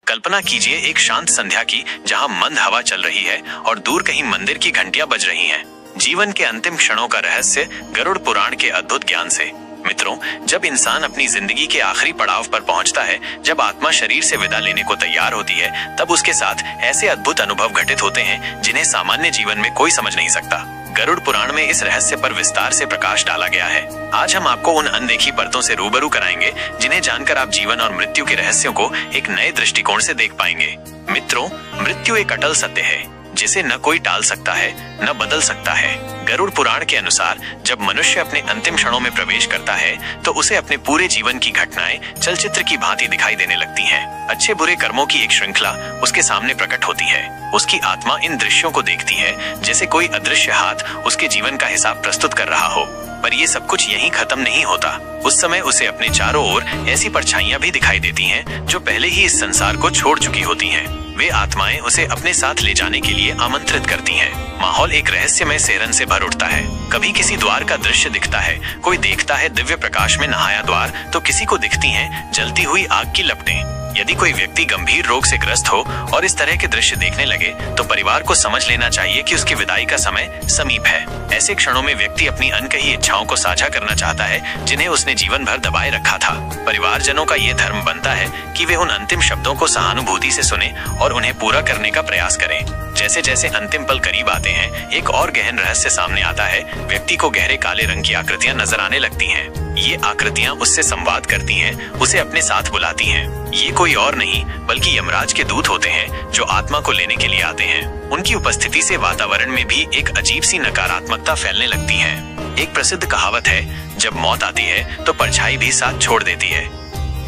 कल्पना कीजिए एक शांत संध्या की, जहां मंद हवा चल रही है और दूर कहीं मंदिर की घंटियां बज रही हैं। जीवन के अंतिम क्षणों का रहस्य गरुड़ पुराण के अद्भुत ज्ञान से। मित्रों, जब इंसान अपनी जिंदगी के आखिरी पड़ाव पर पहुंचता है, जब आत्मा शरीर से विदा लेने को तैयार होती है, तब उसके साथ ऐसे अद्भुत अनुभव घटित होते हैं जिन्हें सामान्य जीवन में कोई समझ नहीं सकता। गरुड़ पुराण में इस रहस्य पर विस्तार से प्रकाश डाला गया है। आज हम आपको उन अनदेखी परतों से रूबरू कराएंगे जिन्हें जानकर आप जीवन और मृत्यु के रहस्यों को एक नए दृष्टिकोण से देख पाएंगे। मित्रों, मृत्यु एक अटल सत्य है जिसे न कोई टाल सकता है, न बदल सकता है। गरुड़ पुराण के अनुसार जब मनुष्य अपने अंतिम क्षणों में प्रवेश करता है, तो उसे अपने पूरे जीवन की घटनाएं चलचित्र की भांति दिखाई देने लगती हैं। अच्छे बुरे कर्मों की एक श्रृंखला उसके सामने प्रकट होती है। उसकी आत्मा इन दृश्यों को देखती है जैसे कोई अदृश्य हाथ उसके जीवन का हिसाब प्रस्तुत कर रहा हो। पर ये सब कुछ यहीं खत्म नहीं होता। उस समय उसे अपने चारों ओर ऐसी परछाइयां भी दिखाई देती हैं जो पहले ही इस संसार को छोड़ चुकी होती हैं। वे आत्माएं उसे अपने साथ ले जाने के लिए आमंत्रित करती हैं। माहौल एक रहस्यमय सिहरन से भर उठता है। कभी किसी द्वार का दृश्य दिखता है, कोई देखता है दिव्य प्रकाश में नहाया द्वार, तो किसी को दिखती हैं जलती हुई आग की लपटें। यदि कोई व्यक्ति गंभीर रोग से ग्रस्त हो और इस तरह के दृश्य देखने लगे, तो परिवार को समझ लेना चाहिए कि उसकी विदाई का समय समीप है। ऐसे क्षणों में व्यक्ति अपनी अनकही इच्छाओं को साझा करना चाहता है जिन्हें उसने जीवन भर दबाए रखा था। परिवारजनों का ये धर्म बनता है कि वे उन अंतिम शब्दों को सहानुभूति से सुने और उन्हें पूरा करने का प्रयास करें। जैसे जैसे अंतिम पल करीब आते हैं, एक और गहन रहस्य सामने आता है। व्यक्ति को गहरे काले रंग की आकृतियां नजर आने लगती हैं। ये आकृतियां उससे संवाद करती हैं, उसे अपने साथ बुलाती हैं। ये कोई और नहीं बल्कि यमराज के दूत होते हैं जो आत्मा को लेने के लिए आते हैं। उनकी उपस्थिति से वातावरण में भी एक अजीब सी नकारात्मकता फैलने लगती है। एक प्रसिद्ध कहावत है, जब मौत आती है तो परछाई भी साथ छोड़ देती है।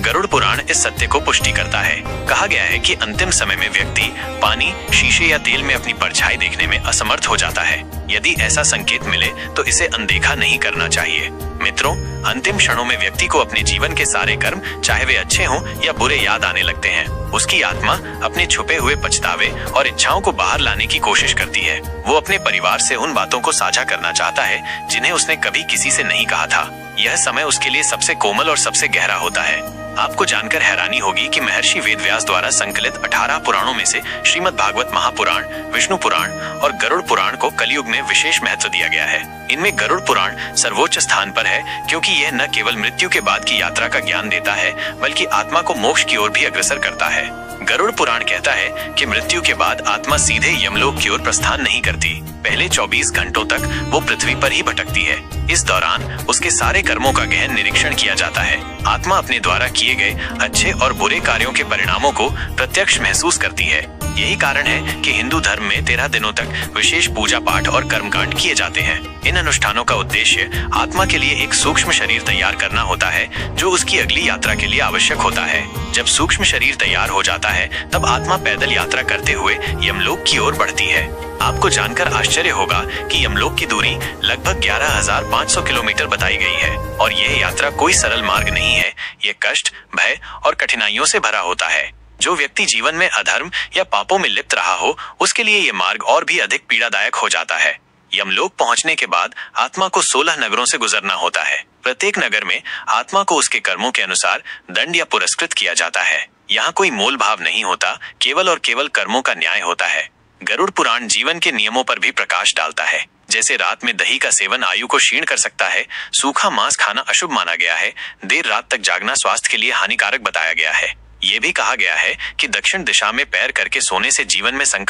गरुड़ पुराण इस सत्य को पुष्टि करता है। कहा गया है कि अंतिम समय में व्यक्ति पानी, शीशे या तेल में अपनी परछाई देखने में असमर्थ हो जाता है। यदि ऐसा संकेत मिले तो इसे अनदेखा नहीं करना चाहिए। मित्रों, अंतिम क्षणों में व्यक्ति को अपने जीवन के सारे कर्म, चाहे वे अच्छे हों या बुरे, याद आने लगते हैं। उसकी आत्मा अपने छुपे हुए पछतावे और इच्छाओं को बाहर लाने की कोशिश करती है। वो अपने परिवार से उन बातों को साझा करना चाहता है जिन्हें उसने कभी किसी से नहीं कहा था। यह समय उसके लिए सबसे कोमल और सबसे गहरा होता है। आपको जानकर हैरानी होगी कि महर्षि वेदव्यास द्वारा संकलित 18 पुराणों में से श्रीमद् भागवत महापुराण, विष्णु पुराण और गरुड़ पुराण को कलयुग में विशेष महत्व दिया गया है। इनमें गरुड़ पुराण सर्वोच्च स्थान पर है, क्योंकि यह न केवल मृत्यु के बाद की यात्रा का ज्ञान देता है, बल्कि आत्मा को मोक्ष की ओर भी अग्रसर करता है। गरुड़ पुराण कहता है कि मृत्यु के बाद आत्मा सीधे यमलोक की ओर प्रस्थान नहीं करती। पहले 24 घंटों तक वो पृथ्वी पर ही भटकती है। इस दौरान उसके सारे कर्मों का गहन निरीक्षण किया जाता है। आत्मा अपने द्वारा किए गए अच्छे और बुरे कार्यों के परिणामों को प्रत्यक्ष महसूस करती है। यही कारण है कि हिंदू धर्म में 13 दिनों तक विशेष पूजा पाठ और कर्मकांड किए जाते हैं। इन अनुष्ठानों का उद्देश्य आत्मा के लिए एक सूक्ष्म शरीर तैयार करना होता है, जो उसकी अगली यात्रा के लिए आवश्यक होता है। जब सूक्ष्म शरीर तैयार हो जाता है, तब आत्मा पैदल यात्रा करते हुए यमलोक की ओर बढ़ती है। आपको जानकर आश्चर्य होगा कि यमलोक की दूरी लगभग 11,500 किलोमीटर बताई गई है और यह यात्रा कोई सरल मार्ग नहीं है। ये कष्ट, भय और कठिनाइयों से भरा होता है। जो व्यक्ति जीवन में अधर्म या पापों में लिप्त रहा हो, उसके लिए ये मार्ग और भी अधिक पीड़ादायक हो जाता है। यमलोक पहुंचने के बाद आत्मा को 16 नगरों से गुजरना होता है। प्रत्येक नगर में आत्मा को उसके कर्मों के अनुसार दंड या पुरस्कृत किया जाता है। यहाँ कोई मोल भाव नहीं होता, केवल और केवल कर्मों का न्याय होता है। गरुड़ पुराण जीवन के नियमों पर भी प्रकाश डालता है। जैसे रात में दही का सेवन आयु को क्षीण कर सकता है, सूखा मांस खाना अशुभ माना गया है, देर रात तक जागना स्वास्थ्य के लिए हानिकारक बताया गया है। ये भी कहा गया है कि दक्षिण दिशा में पैर करके सोने से जीवन में संकट